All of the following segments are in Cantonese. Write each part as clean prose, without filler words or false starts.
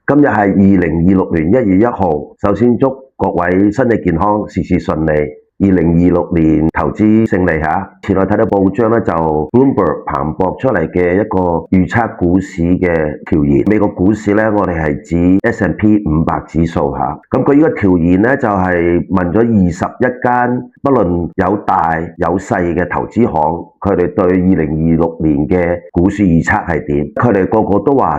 今日係2026年1月1號，首先祝各位身體健康，事事順利。2026年投資勝利吓。前兩日睇到報章咧，就 Bloomberg 彭博出嚟嘅一個預測股市嘅調研。美國股市咧，我哋係指 S&P 500指數吓。咁佢呢個調研咧，就係問咗21間，不論有大有細嘅投資行，佢哋對2026年嘅股市預測係點？佢哋個個都話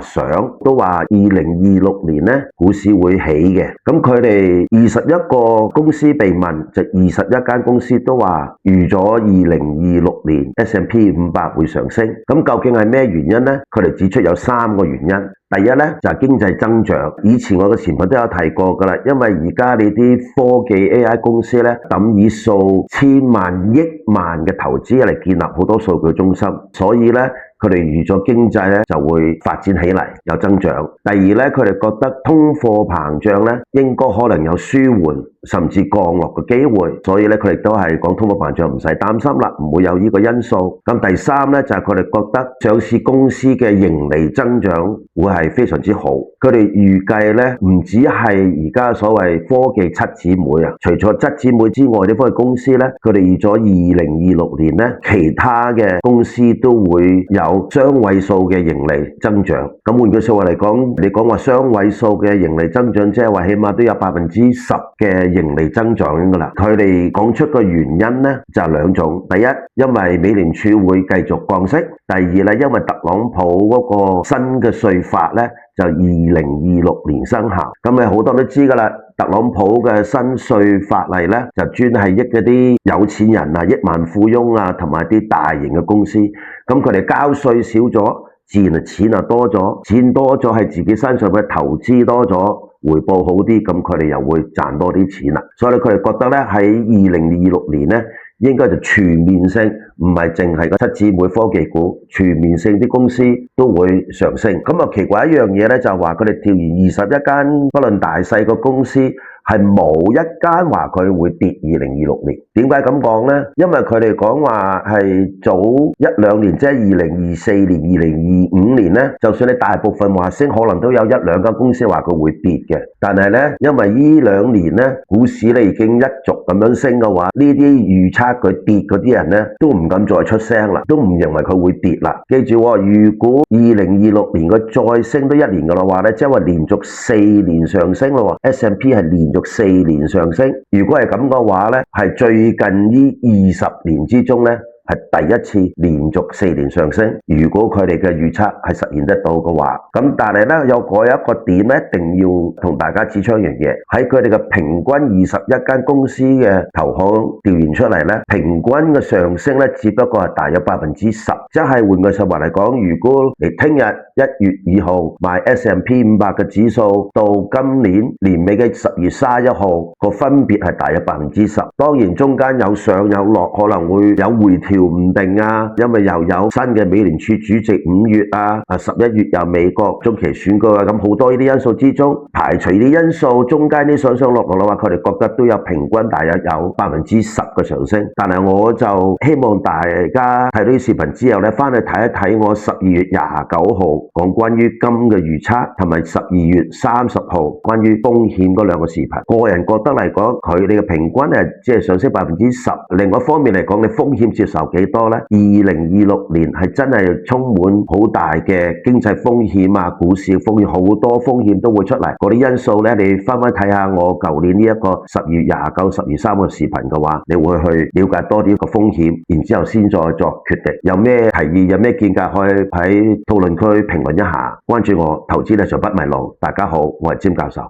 都話2026年咧股市會起嘅。咁佢哋21個公司被問，就21間公司都話預咗2026年 S&P 500會上升。咁究竟係咩原因呢？佢哋指出有3個原因。第一咧就係經濟增長，以前我嘅前輩都有提過噶啦，因為而家你啲科技 AI 公司咧，抌以數千萬億萬嘅投資嚟建立好多數據中心，所以咧佢哋預咗經濟咧就會發展起嚟，有增長。第二咧，佢哋覺得通貨膨脹咧應該可能有舒緩甚至降落嘅機會，所以咧佢哋都係講通貨膨脹唔使擔心啦，唔會有呢個因素。咁第三咧就係佢哋覺得上市公司嘅盈利增長會係非常之好。佢哋預計咧唔止係而家所謂科技七姊妹啊，除咗七姊妹之外啲科技公司咧，佢哋預咗2026年咧其他嘅公司都會有雙位數嘅盈利增長。咁換句說話嚟講，你講話雙位數嘅盈利增長，即係話起碼都有10%嘅盈利增長噶啦。佢哋講出個原因咧就係兩種，第一，因為美聯儲會繼續降息；第二咧，因為特朗普嗰個新嘅稅法咧就2026年生效。咁你好多都知噶啦，特朗普嘅新稅法例咧就專係益嗰啲有錢人啊、億萬富翁啊，同埋啲大型嘅公司。咁佢哋交稅少咗，自然錢就多咗，錢多咗係自己身上嘅投資多咗，回報好啲，咁佢哋又會賺多啲錢啦。所以佢哋覺得咧喺2026年咧應該就全面性，唔係淨係個七姊妹科技股，全面性啲公司都會上升。咁啊奇怪一樣嘢咧，就係話佢哋調研21間不論大細個公司，係冇一間話佢會跌2026年。點解咁講呢？因為佢哋講話係早1-2年，即係2024年、2025年呢，就算你大部分話升，可能都有1-2間公司話佢會跌嘅。但係呢，因為呢2年呢，股市咧已經一續咁樣升嘅話，呢啲預測佢跌嗰啲人呢，都唔敢再出聲啦，都唔認為佢會跌啦。記住喎，如果2026年佢再升多1年嘅話呢，即係話連續4年上升咯。S&P 係連續4年上升。如果係咁嘅話呢，係最近呢20年之中呢，係第一次連續4年上升。如果佢哋嘅預測係實現得到嘅話，咁但係咧有一個點咧，一定要同大家指出一樣嘢，喺佢哋嘅平均21間公司嘅投行調研出嚟咧，平均嘅上升咧只不過係大約10%，即係換句說話嚟講，如果你聽日1月2號買 S&P 500嘅指數，到今年年尾嘅10月31號個分別係大約10%。當然中間有上有落，可能會有回調唔定啊，因為又有新嘅美聯儲主席5月啊，11月又美國中期選舉啊，咁好多呢啲因素之中，排除啲因素，中間啲上落嘅話，佢哋覺得都有平均大約有10%嘅上升。但係我就希望大家睇到啲視頻之後咧，翻去睇一睇我12月29號講關於金嘅預測，同埋12月30號關於風險嗰兩個視頻。個人覺得嚟講，佢哋嘅平均係即係上升10%。另外一方面嚟講，你風險接受幾多呢？2026年係真係充滿好大嘅經濟風險啊，股市風險，好多風險都會出嚟。嗰啲因素呢，你翻翻睇下我舊年呢一個10月29、10月3個視頻嘅話，你會去了解多啲個風險，然之後先再作決定。有咩提議，有咩見解，可以喺討論區評論一下。關注我，投資理財不迷路。大家好，我係詹教授。